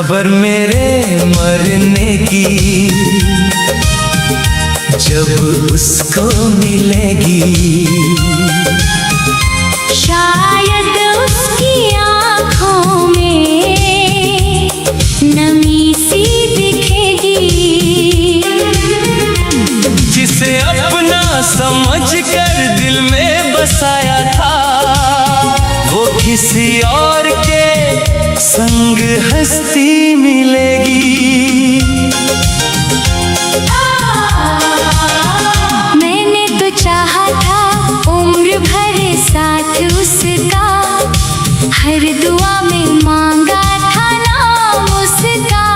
खबर मेरे मरने की जब उसको मिलेगी, शायद उसकी आँखों में नमी सी दिखेगी। जिसे अपना समझकर दिल में बसाया था, वो किसी और के संग हस्ती मिलेगी। मैंने तो चाहा था उम्र भर साथ उसका, हर दुआ में मांगा था नाम उसका,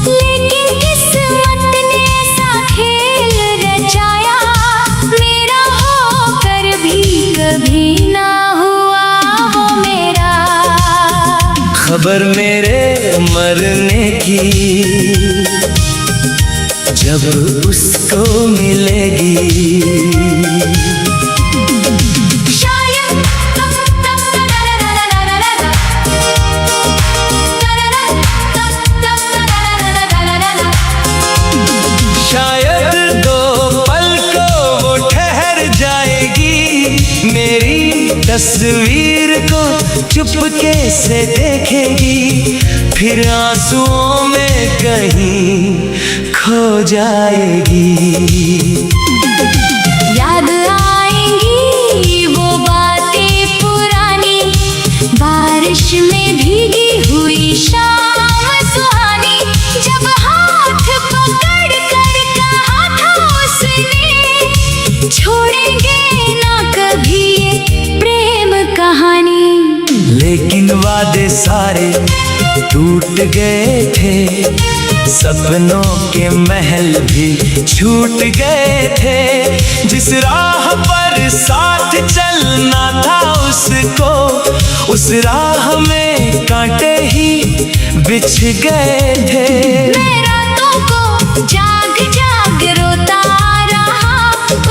लेकिन किस्मत ने ऐसा खेल रचाया, मेरा होकर भी कभी ना हुआ वो मेरा। खबर मेरे मरने की जब उसको मिलेगी, शायद दो पल को वो ठहर जाएगी, मेरी तस्वीर को चुपके से देखेगी, फिर आंसुओं में कहीं खो जाएगी। याद आएंगी वो बातें पुरानी, बारिश में भीगी हुई शाम सुहानी, जब हाथ पकड़ कर कहा था उसने, छोड़ेंगे ना कभी ये प्रेम कहानी। लेकिन वादे सारे टूट गए थे, सपनों के महल भी छूट गए थे, जिस राह पर साथ चलना था उसको, उस राह में कांटे ही बिछ गए थे। मैं रातों को जाग जाग रोता रहा,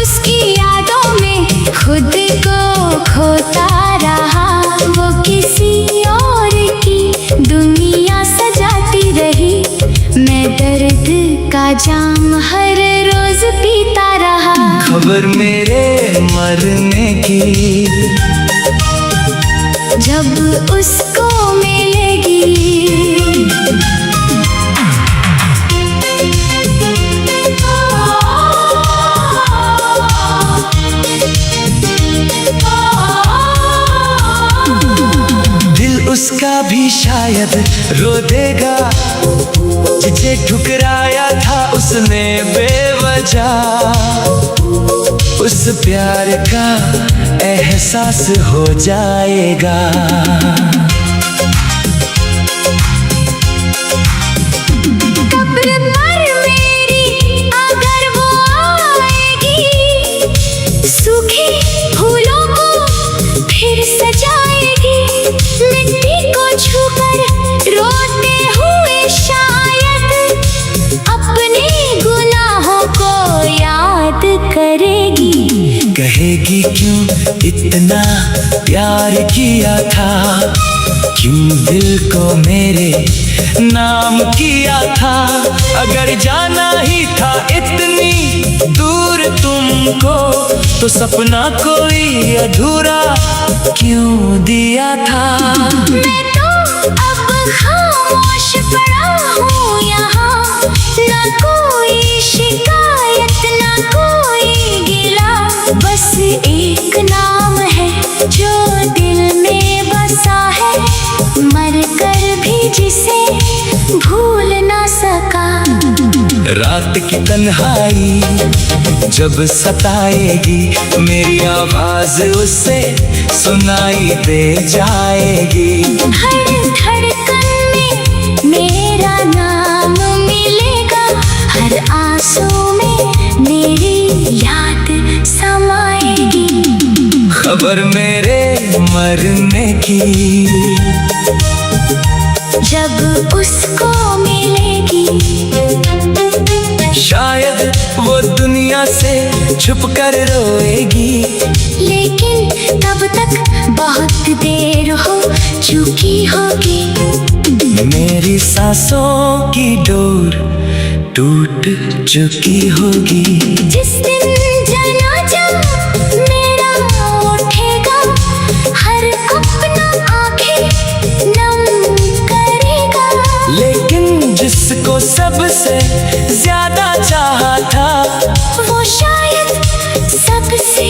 उसकी यादों में खुद को खोता रहा, वो किसी और की दुनिया सजाती रही, मैं दर्द का जाम हर रोज पीता रहा। खबर मेरे मरने की जब उसको मिलेगी, दिल उसका भी शायद रो देगा, जिसे ठुकराया था उसने बेवजह, उस प्यार का एहसास हो जाएगा। कब्र पर मेरी अगर वो आएगी, सूखे फूलों को फिर सजाएगी, मिट्टी को छूकर रोते हुए शायद अपने गुनाहों को याद करेगी। कहेगी क्यों इतना प्यार किया था, क्यों दिल को मेरे नाम किया था, अगर जाना ही था इतनी दूर तुमको, तो सपना कोई अधूरा क्यों दिया था। मैं तो अब खामोश पड़ा हूँ यहाँ, ना कोई शिकायत ना कोई गिला, बस एक नाम है जो दिल में बसा है, मर कर भी जिसे भूल ना सका। रात की तन्हाई जब सताएगी, मेरी आवाज उससे सुनाई दे जाएगी, हर धड़कन में मेरा नाम मिलेगा, हर आंसू में मेरी याद समाएगी। खबर मेरे मरने की जब उसको मिलेगी, शायद वो दुनिया से छुप कर रोएगी, लेकिन तब तक बहुत देर हो चुकी होगी। मेरी सांसों की डोर टूट चुकी होगी। जिस दिन जनाजा मेरा उठेगा, हर अपना आंखें नम करेगा। लेकिन जिसको सबसे ज्यादा चाहा था, वो शायद सबसे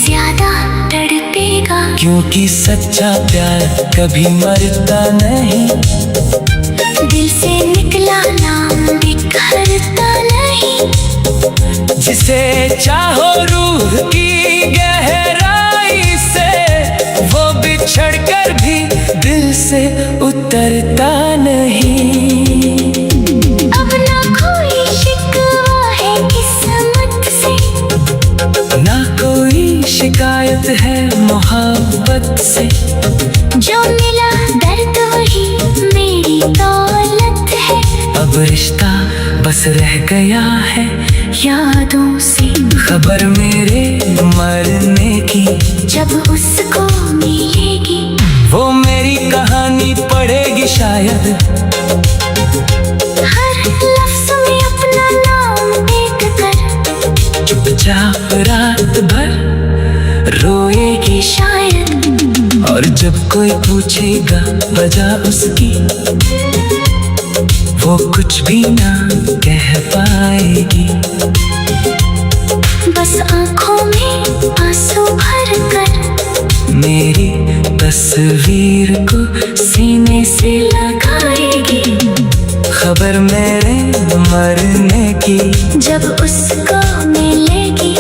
ज्यादा तड़पेगा। क्योंकि सच्चा प्यार कभी मरता नहीं, दिल से निकला नाम बिखरता नहीं। जिसे चाहो रूह की गहराई से, वो बिछड़ कर भी दिल से उतरता नहीं। अब ना कोई शिकवा है किस्मत से, ना कोई शिकायत है मोहब्बत से। जो मिला दर्द वही मेरी दौलत है। अब रिश्ता बस रह गया है यादों से खबर मेरे मरने की। जब उसको मिलेगी, वो मेरी कहानी पढ़ेगी शायद। हर लफ्ज़ में अपना नाम देख कर चुपचाप रात भर रोएगी शायद। और जब कोई पूछेगा वजह उसकी, वो कुछ भी ना कह पाएगी। बस आंखों में आंसू भर कर मेरी तस्वीर को सीने से लगाएगी खबर मेरे मरने की। जब उसको मिलेगी,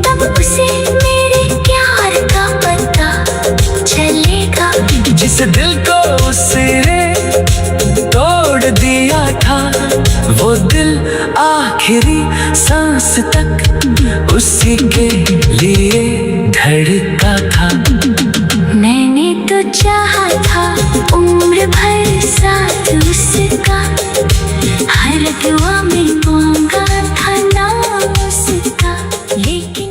तब उसे मेरे प्यार का पता चलेगा। जिस दिल को उसने तोड़ दिया था, वो दिल आखिरी सांस तक उसी के लिए धड़का था। मैंने तो चाहा था उम्र भर साथ उसका, हर दुआ में मांगा था नाम उसका। लेकिन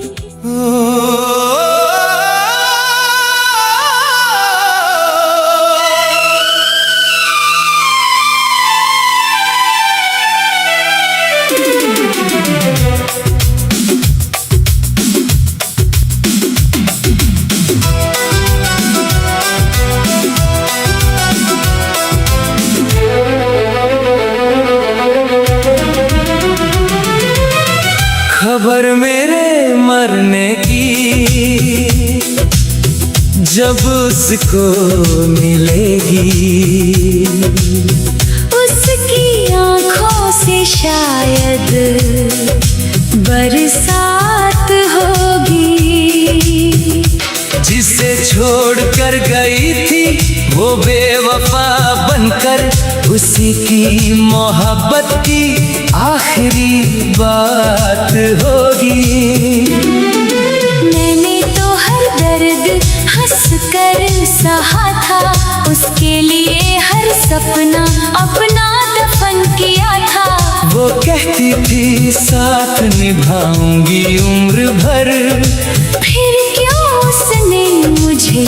खबर मेरे मरने की जब उसको मिलेगी, उसकी आंखों से शायद बरसात होगी। जिसे छोड़ कर गई थी वो बेवफा बनकर, उसी की मोहब्बत की आखिरी बात होगी। मैंने तो हर दर्द हंस कर सहा था, उसके लिए हर सपना अपना दफन किया था। वो कहती थी साथ निभाऊंगी उम्र भर, फिर क्यों उसने मुझे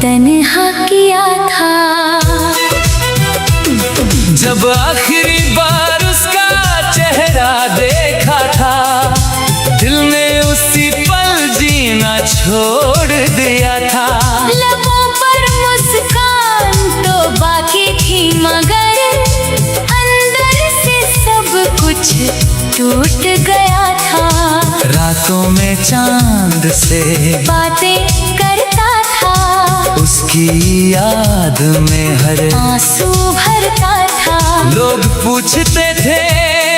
तन्हा किया था। जब आखिरी बार उसका चेहरा देखा था, दिल ने उसी पल जीना छोड़ दिया था। लबों पर मुस्कान तो बाकी थी, मगर अंदर से सब कुछ टूट गया था। रातों में चांद से बातें करता था, उसकी याद में हर आंसू भरता था। लोग पूछते थे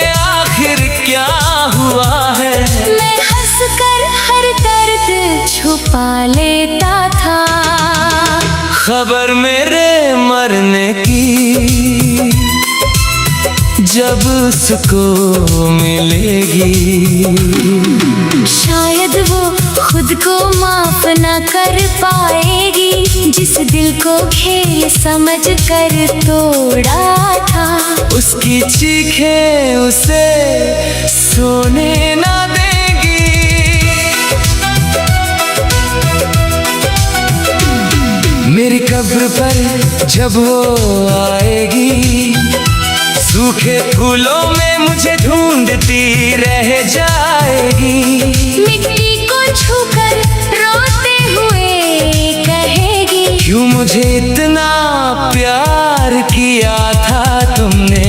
आखिर क्या हुआ है, मैं हंसकर हर दर्द छुपा लेता था। खबर मेरे मरने की जब उसको मिलेगी, शायद वो खुद को माफ न कर पाएगी। जिस दिल को खेल समझ कर तोड़ा था, उसकी चीखें उसे सोने ना देगी। मेरी कब्र पर जब वो आएगी, सूखे फूलों में मुझे ढूंढती रह जाएगी। मिट्टी को छूकर रोते हुए कहेगी, क्यों मुझे इतना प्यार किया था तुमने।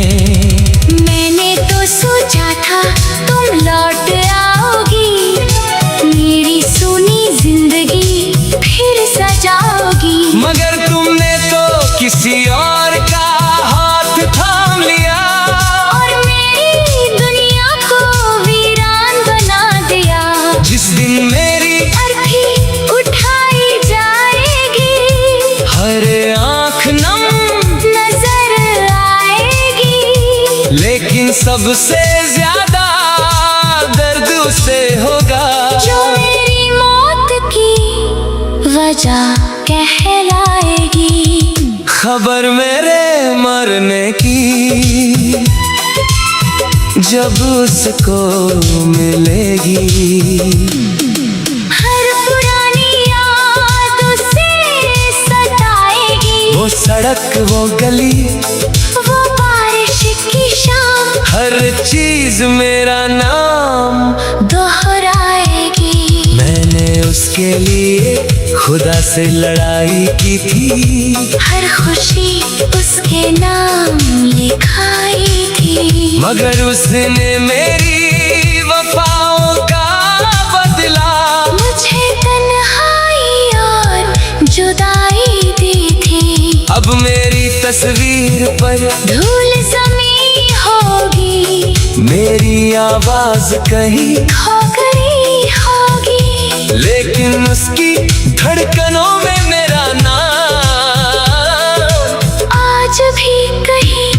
मैंने तो सोचा था तुम लौट आओगी, मेरी सुनी जिंदगी फिर सजाओगी। मगर तुमने तो किसी और का हाथ थाम लिया, और मेरी दुनिया को वीरान बना दिया। जिस दिन मेरी अर्थी उठाई जाएगी, हर आँख नम नजर आएगी। लेकिन सबसे ज्यादा दर्द उसे होगा जो मेरी मौत की वजह कहलाएगी। खबर मेरे मरने की जब उसको मिलेगी। हर पुरानी याद उसे सताएगी, वो सड़क, वो गली, वो बारिश की शाम, हर चीज मेरा नाम दोहराएगी। मैंने उसके लिए खुदा से लड़ाई की थी, हर खुशी उसके नाम लिखाई थी। मगर उसने मेरी वफाओं का बदला मुझे तन्हाई और जुदाई दी थी। अब मेरी तस्वीर पर धूल जमी होगी, मेरी आवाज कहीं खो गई होगी। लेकिन उसकी धड़कनों में मेरा नाम आज भी कहीं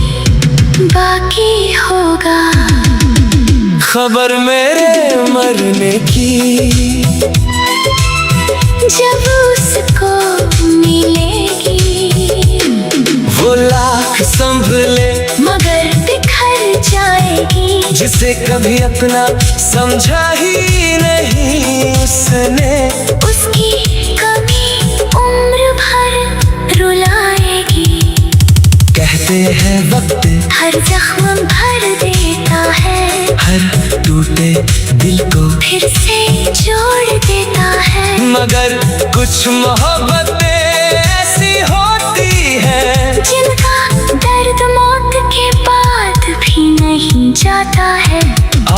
बाकी होगा। खबर मेरे मरने की जब उसको मिलेगी, वो लाख संभले मगर बिखर जाएगी। जिसे कभी अपना समझा ही नहीं उसने, उसकी कमी उम्र भर रुलाएगी। कहते हैं वक्त हर जख्म भर देता है, हर टूटे दिल को फिर से जोड़ देता है। मगर कुछ मोहब्बतें ऐसी होती हैं जिनका दर्द मौत के बाद भी नहीं जाता है।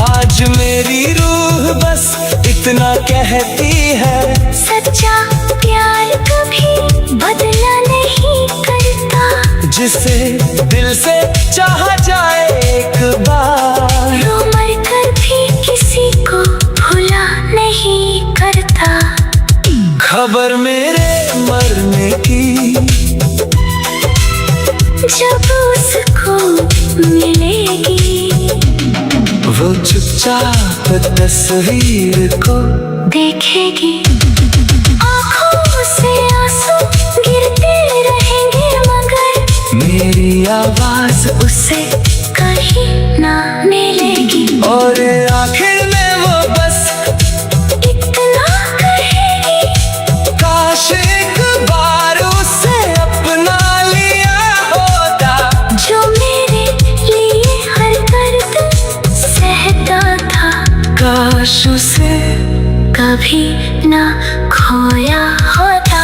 आज मेरी रूह बस इतना कहती है, सच्चा प्यार कभी बदला नहीं करता। जिसे दिल से चाहा जाए एक बार, रो मर कर भी किसी को भुला नहीं करता। खबर मेरे मरने की जब उसको मिलेगी, वो चुपचाप तस्वीर को देखेगी। आँखों से आंसू गिरते रहेंगे, मगर मेरी आवाज उसे कहीं ना मिलेगी। और आखिर में वो बस इतना कहेगी, काश एक बार उसे अपना लिया होता। जो मेरे लिए हर दर्द सहता था, काश उसे कभी ना खोया होता।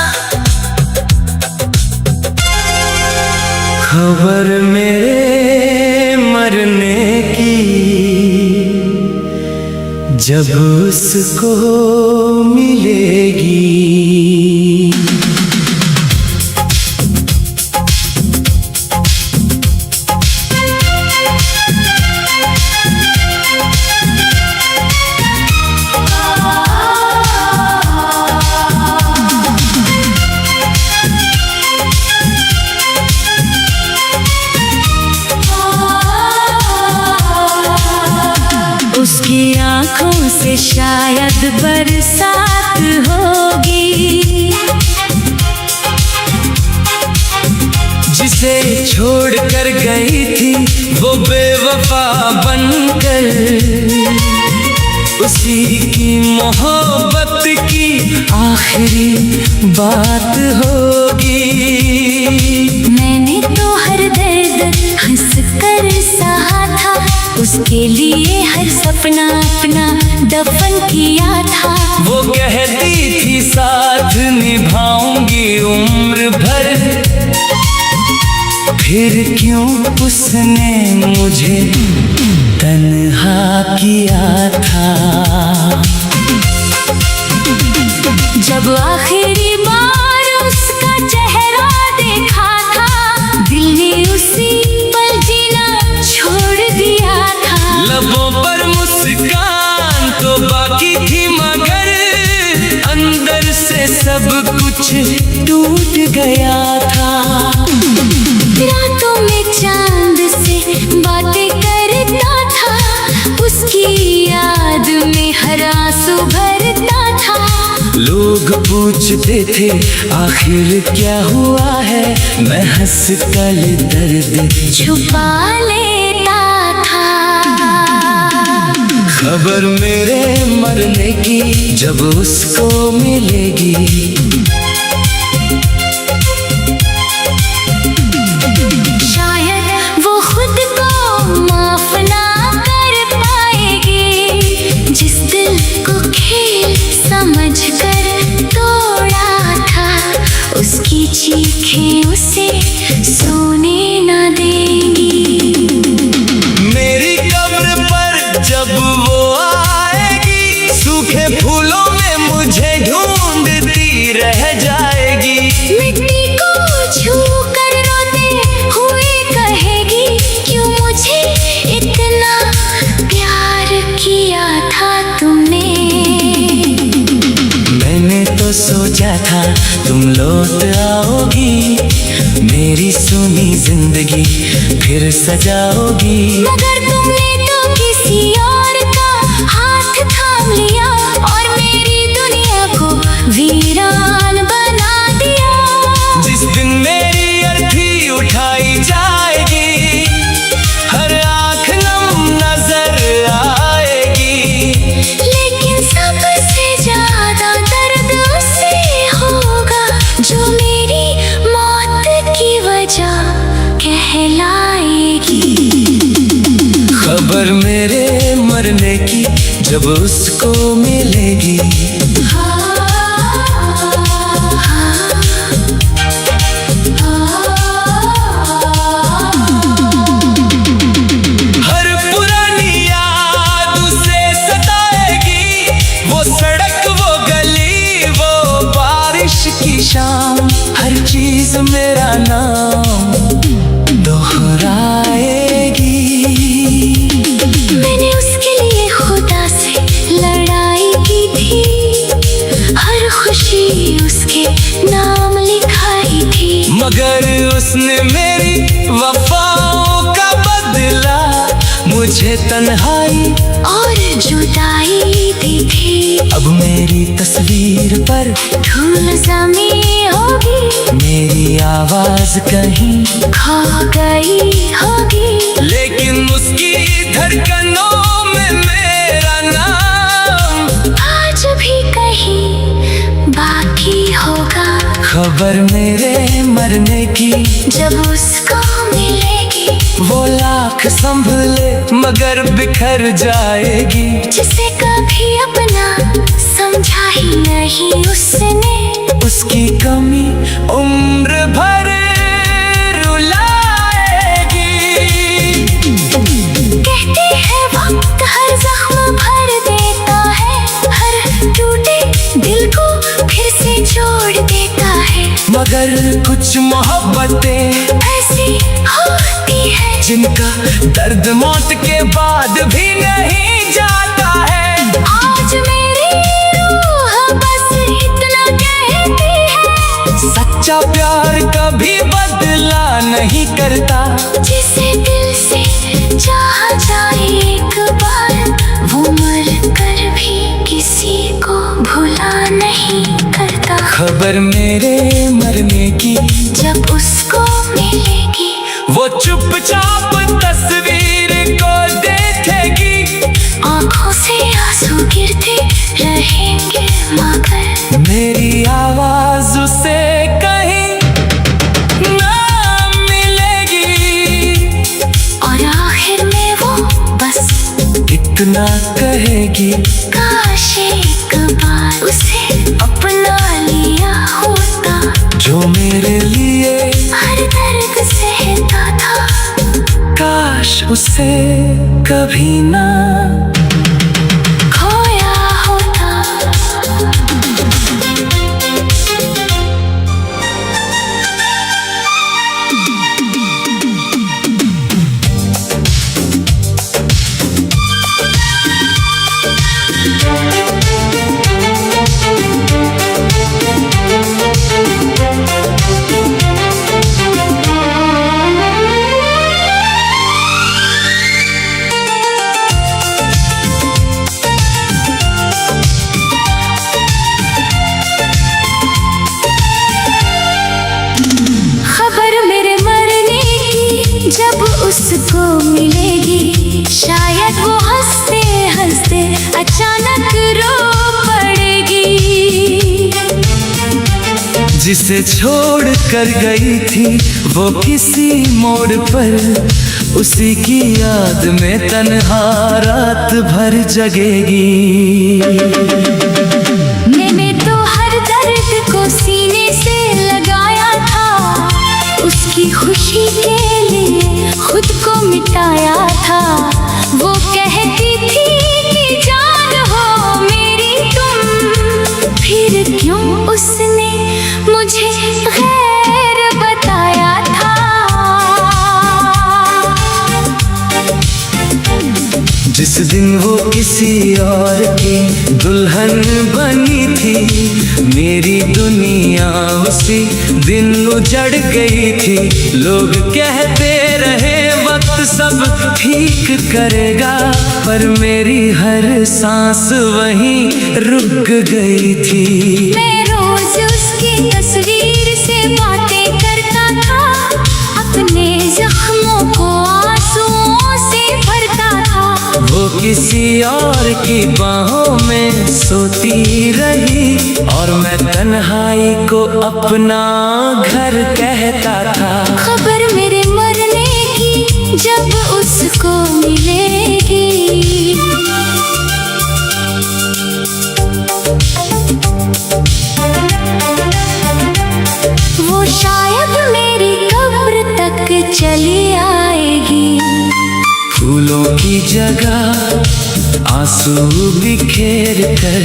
खबर मेरे मरने की जब उसको मिलेगी। उसकी आंखों से शायद बरसात होगी, जिसे छोड़ कर गई थी वो बेवफा बनकर, उसी की मोहब्बत की आखिरी बात होगी। मैंने तो हर दर्द हंस कर सहा था, उसके लिए हर सपना अपना दफन किया था। वो कहती थी साथ निभाऊंगी उम्र भर, फिर क्यों उसने मुझे तन्हा किया था। जब आखिरी बार उसका चेहरा देखा था, दिल ने उसी पल जीना छोड़ दिया था। लबों पर मुस्कान तो बाकी थी, मगर अंदर से सब कुछ टूट गया था। रातों में चांद से बातें करता था, उसकी याद में हर आंसू भरता था। लोग पूछते थे आखिर क्या हुआ है, मैं हंस कर दर्द छुपा लेता था। खबर मेरे मरने की जब उसको मिलेगी, शायद वो खुद को माफ ना कर पाएगी, जिस दिल को खेल समझ कर तोड़ा था। उसकी चीखें उसे सोने ना देंगी। मेरी कब्र पर जब वो आएगी, सूखे फूलों में मुझे ढूंढती रह जाएगी। मिट्टी को छू कर रोते हुए कहेगी, क्यों मुझे इतना प्यार किया था तुमने। मैंने तो सोचा था तुम लौट आओगी, मेरी सुनी जिंदगी फिर सजाओगी। मगर तुमने तो किसी और का हाथ थाम लिया, और मेरी दुनिया को वीरान बना दिया। जिस दिन मेरी अर्थी उठाई जाएगी, हर आँख नम नजर आएगी। लेकिन सबसे ज्यादा दर्द उसे होगा, जो मेरी मौत की वजह कहलाएगी। खबर मेरे मरने की जब उसको मिलेगी, हर पुरानी याद उसे सताएगी। वो सड़क, वो गली, वो बारिश की शाम, हर चीज मेरा नाम दोहराएगी। मैंने उसके लिए खुदा से लड़ाई की थी, हर खुशी उसके नाम लिखाई थी। मगर उसने मेरी वफाओं का बदला मुझे तन्हाई और जुदाई दी थी। अब मेरी तस्वीर पर धूल जमी होगी, मेरी आवाज कहीं खो गई होगी। लेकिन उसकी धड़कनों में मेरा नाम आज भी कहीं बाकी होगा। खबर मेरे मरने की जब उसको मिलेगी, वो लाख संभले मगर बिखर जाएगी। जिसे कभी अपना समझा ही नहीं उसने, उसकी कमी उम्र भर रुलाएगी। कहते हैं वक्त हर जख्म भर देता है, हर टूटे दिल को फिर से जोड़ देता है। मगर कुछ मोहब्बतें ऐसी होती है, जिनका दर्द मौत के बाद भी नहीं जाता है। आज मेरी रूह बस इतना कहती है, सच्चा प्यार कभी बदला नहीं करता। जिसे दिल से चाहा जाए एक बार, वो मर कर भी किसी को भुला नहीं करता। खबर मेरे मरने की जब उसको मिलेगी, वो चुपचाप तस्वीर को देखेगी। आंखों से आंसू गिरते रहेंगे मगर मेरी आवाज उसे कहीं ना मिलेगी, और आखिर में वो बस इतना कहेगी, काश एक बार उसे अपना लिया होता, जो मेरे लिए हर दर्द सहता था। काश उसे कभी ना खोया होता। जब उसको मिलेगी, शायद वो हंसते हंसते अचानक रो पड़ेगी। जिसे छोड़ कर गई थी वो किसी मोड़ पर, उसी की याद में तन्हा रात भर जगेगी। मैंने तो हर दर्द को सीने से लगाया था, उसकी खुशी के लिए खुद को मिटाया था। वो कहती थी कि जान हो मेरी तुम, फिर क्यों उसने मुझे गैर बताया था। जिस दिन वो किसी और की दुल्हन बनी थी, मेरी दुनिया उसी दिन उजड़ गई थी। लोग कहते रहे वक्त सब ठीक करेगा, पर मेरी हर सांस वहीं रुक गई थी। मैं रोज उसकी तस्वीर से बातें करता था, अपने जख्मों को आंसुओं से भरता था। वो किसी और की बाहों में सोती रही, और मैं तन्हाई को अपना घर कहता था। खबर मेरे मरने की जब उसको मिलेगी, वो शायद मेरी कब्र तक चली आएगी। फूलों की जगह आंसू बिखेर कर,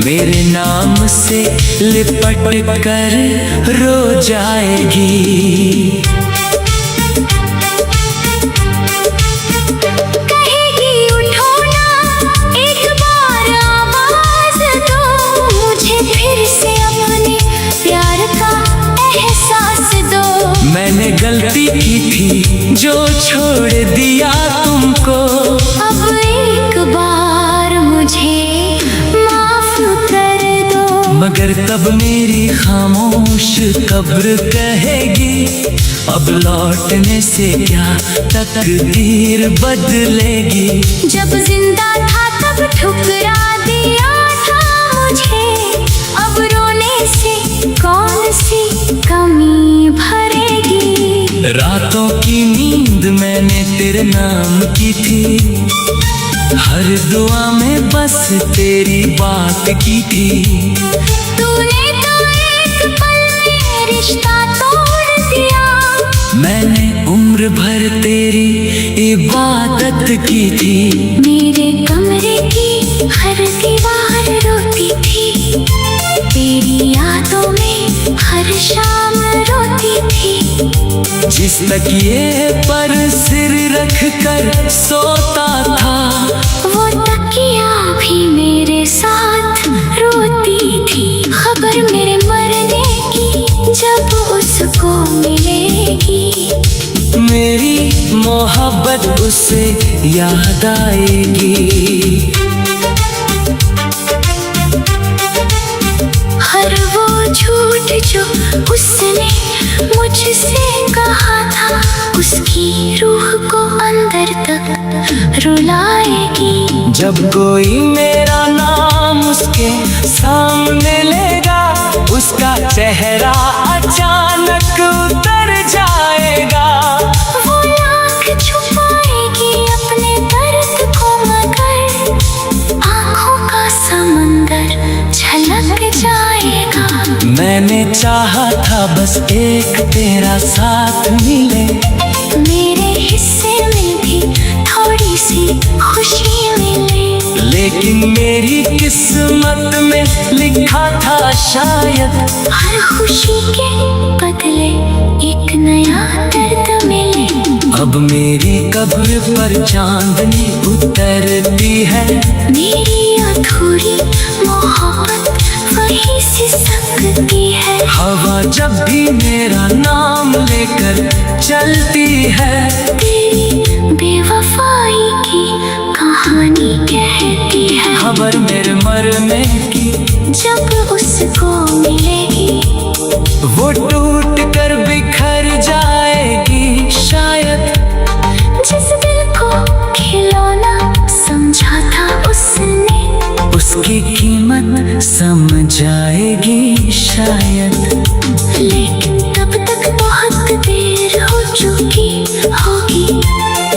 मेरे नाम से लिपट कर रो जाएगी। कहेगी उठो ना, एक बार आवाज दो, मुझे फिर से अपने प्यार का एहसास दो। मैंने गलती की थी जो छोड़ दिया तुमको, अब एक बार मुझे माफ कर दो। मगर तब मेरी खामोश कब्र कहेगी, अब लौटने से क्या तकदीर बदलेगी। जब जिंदा था तब ठुकरा दिया था मुझे, अब रोने से कौन सी कमी भरेगी। रातों की नींद मैंने तेरे नाम की थी, हर दुआ में बस तेरी बात की थी। तूने तो एक पल में रिश्ता तोड़ दिया, मैंने उम्र भर तेरी इबादत की थी। मेरे कमरे की हर दीवार रोती थी, तेरी यादों में हर शाम रोती थी। जिस तकिए पर सिर रख कर सोता था, वो तकिया भी मेरे साथ रोती थी। खबर मेरे मरने की जब उसको मिलेगी, मेरी मोहब्बत उसे याद आएगी। हर वो झूठ जो उसने मुझसे कहा था, उसकी रूह को अंदर तक रुलाएगी। जब कोई मेरा नाम उसके सामने लेगा, चेहरा अचानक उतर जाएगा। वो आँख छुपाएगी अपने दर्द को, मगर आँखों का समंदर छलक जाएगा। मैंने चाहा था बस एक तेरा साथ मिले, मेरे हिस्से में भी थोड़ी सी खुशी मिले। लेकिन मेरी किस्मत में लिखा था शायद हर खुशी के बदले एक नया दर्द मिले। अब मेरी कब्र पर चांदनी उतरती है, मेरी अधूरी मोहब्बत वही सिसकती है। हवा जब भी मेरा नाम लेकर चलती है, तेरी बेवफाई की कहानी कहती है। खबर मेरे मरने की जब उसको मिलेगी, वो टूट कर बिखर जाएगी शायद। जिस दिल को खिलौना समझा था उसने, उसकी कीमत समझ आएगी शायद। लेकिन तब तक बहुत देर हो चुकी होगी।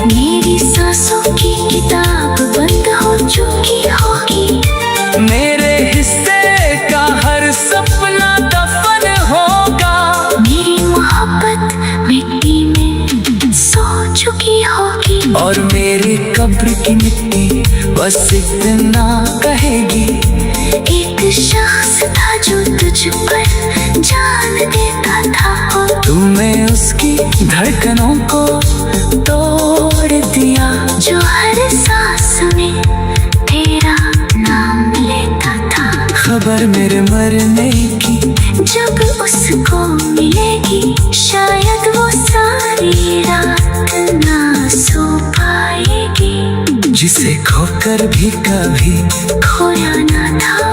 मेरी सांसों की किताब बंद हो चुकी होगी। मेरे हिस्से का हर सपना दफन होगा। मेरी मोहब्बत मिट्टी में सो चुकी होगी। और मेरी कब्र की मिट्टी बस इतना कहेगी, एक शख्स था जो तुझ पर जान देता था। तूने उसकी धड़कनों को तोड़ दिया, जो हर सांस में तेरा नाम लेता था। खबर मेरे मरने की जब उसको मिलेगी, शायद वो सारी रात ना सो पाएगी। जिसे खोकर भी कभी खोया ना था।